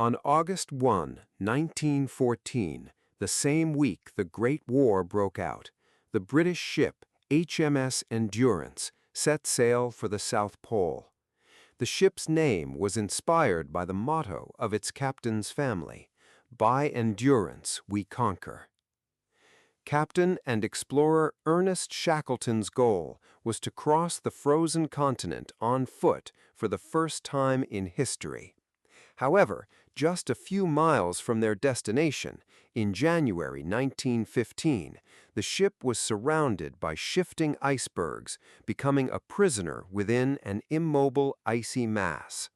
On August 1, 1914, the same week the Great War broke out, the British ship HMS Endurance set sail for the South Pole. The ship's name was inspired by the motto of its captain's family, "By endurance we conquer." Captain and explorer Ernest Shackleton's goal was to cross the frozen continent on foot for the first time in history. However, just a few miles from their destination, in January 1915, the ship was surrounded by shifting icebergs, becoming a prisoner within an immobile icy mass.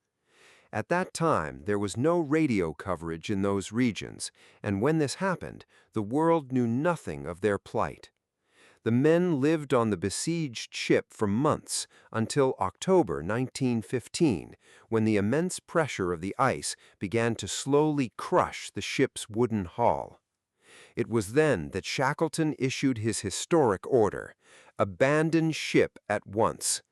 At that time, there was no radio coverage in those regions, and when this happened, the world knew nothing of their plight. The men lived on the besieged ship for months until October 1915, when the immense pressure of the ice began to slowly crush the ship's wooden hull. It was then that Shackleton issued his historic order: "Abandon ship at once."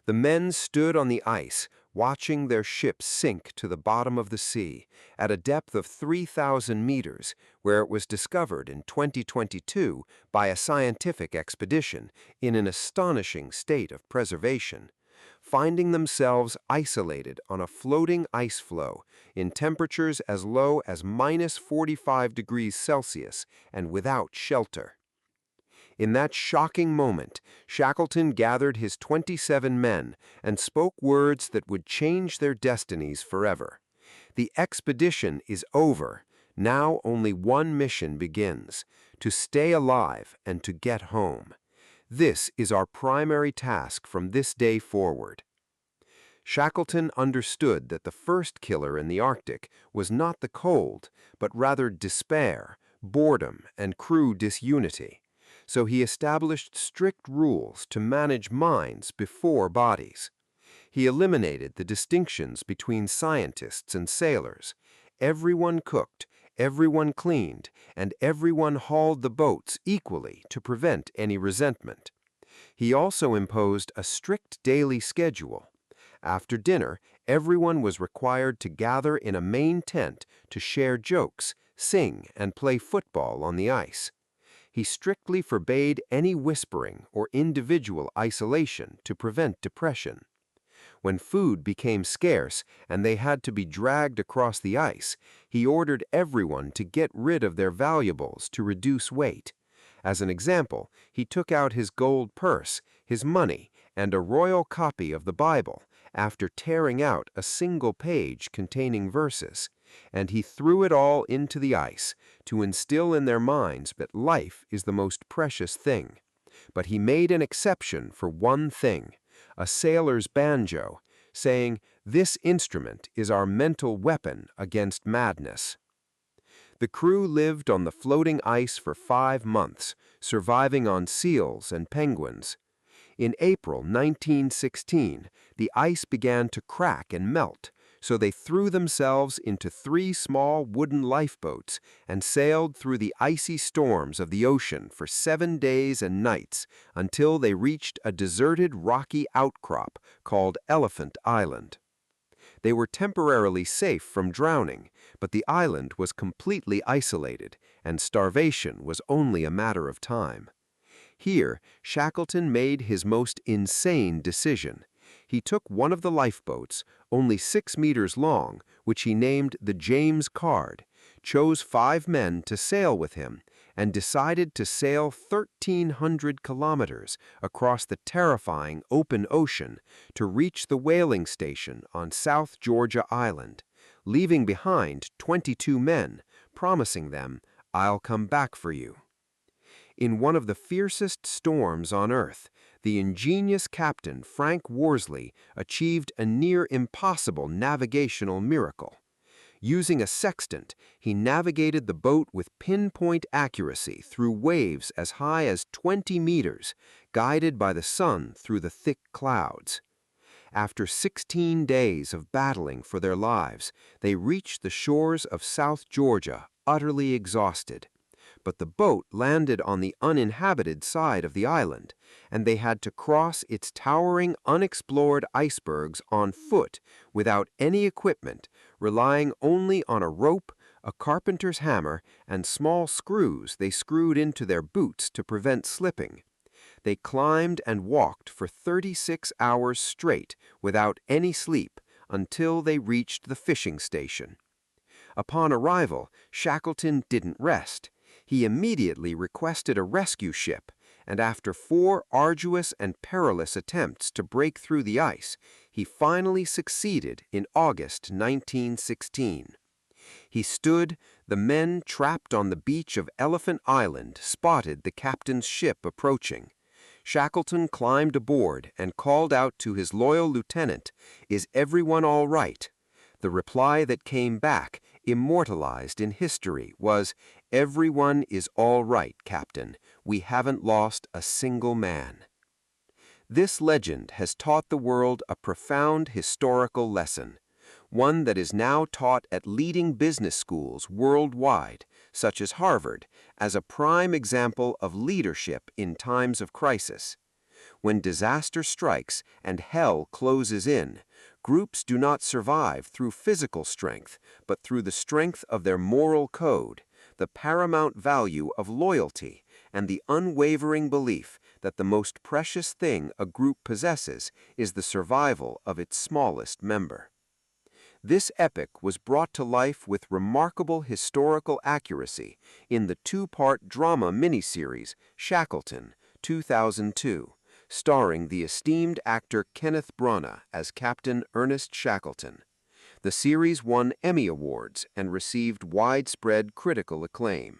The men stood on the ice, watching their ship sink to the bottom of the sea, at a depth of 3,000 meters, where it was discovered in 2022 by a scientific expedition in an astonishing state of preservation, finding themselves isolated on a floating ice floe in temperatures as low as -45 degrees Celsius and without shelter. In that shocking moment, Shackleton gathered his 27 men and spoke words that would change their destinies forever. "The expedition is over. Now only one mission begins: to stay alive and to get home. This is our primary task from this day forward." Shackleton understood that the first killer in the Arctic was not the cold, but rather despair, boredom, and crew disunity. So he established strict rules to manage minds before bodies. He eliminated the distinctions between scientists and sailors. Everyone cooked, everyone cleaned, and everyone hauled the boats equally to prevent any resentment. He also imposed a strict daily schedule. After dinner, everyone was required to gather in a main tent to share jokes, sing, and play football on the ice. He strictly forbade any whispering or individual isolation to prevent depression. When food became scarce and they had to be dragged across the ice, he ordered everyone to get rid of their valuables to reduce weight. As an example, he took out his gold purse, his money, and a royal copy of the Bible, after tearing out a single page containing verses, and he threw it all into the ice to instill in their minds that life is the most precious thing. But he made an exception for one thing: a sailor's banjo, saying, "This instrument is our mental weapon against madness." The crew lived on the floating ice for 5 months, surviving on seals and penguins. In April 1916, the ice began to crack and melt, so they threw themselves into 3 small wooden lifeboats and sailed through the icy storms of the ocean for 7 days and nights until they reached a deserted rocky outcrop called Elephant Island. They were temporarily safe from drowning, but the island was completely isolated, and starvation was only a matter of time. Here, Shackleton made his most insane decision. He took one of the lifeboats, only 6 meters long, which he named the James Caird, chose 5 men to sail with him, and decided to sail 1,300 kilometers across the terrifying open ocean to reach the whaling station on South Georgia Island, leaving behind 22 men, promising them, "I'll come back for you." In one of the fiercest storms on Earth, the ingenious captain Frank Worsley achieved a near impossible navigational miracle. Using a sextant, he navigated the boat with pinpoint accuracy through waves as high as 20 meters, guided by the sun through the thick clouds. After 16 days of battling for their lives, they reached the shores of South Georgia utterly exhausted. but the boat landed on the uninhabited side of the island, and they had to cross its towering, unexplored icebergs on foot without any equipment, relying only on a rope, a carpenter's hammer, and small screws they screwed into their boots to prevent slipping. They climbed and walked for 36 hours straight without any sleep until they reached the fishing station. Upon arrival, Shackleton didn't rest. He immediately requested a rescue ship, and after 4 arduous and perilous attempts to break through the ice, he finally succeeded in August 1916. He stood, the men trapped on the beach of Elephant Island spotted the captain's ship approaching. Shackleton climbed aboard and called out to his loyal lieutenant, "Is everyone all right?" The reply that came back, immortalized in history, was, "Everyone is all right, Captain. We haven't lost a single man." This legend has taught the world a profound historical lesson, one that is now taught at leading business schools worldwide, such as Harvard, as a prime example of leadership in times of crisis. When disaster strikes and hell closes in, groups do not survive through physical strength, but through the strength of their moral code, the paramount value of loyalty, and the unwavering belief that the most precious thing a group possesses is the survival of its smallest member. This epic was brought to life with remarkable historical accuracy in the 2-part drama miniseries Shackleton, 2002, starring the esteemed actor Kenneth Branagh as Captain Ernest Shackleton. The series won Emmy Awards and received widespread critical acclaim.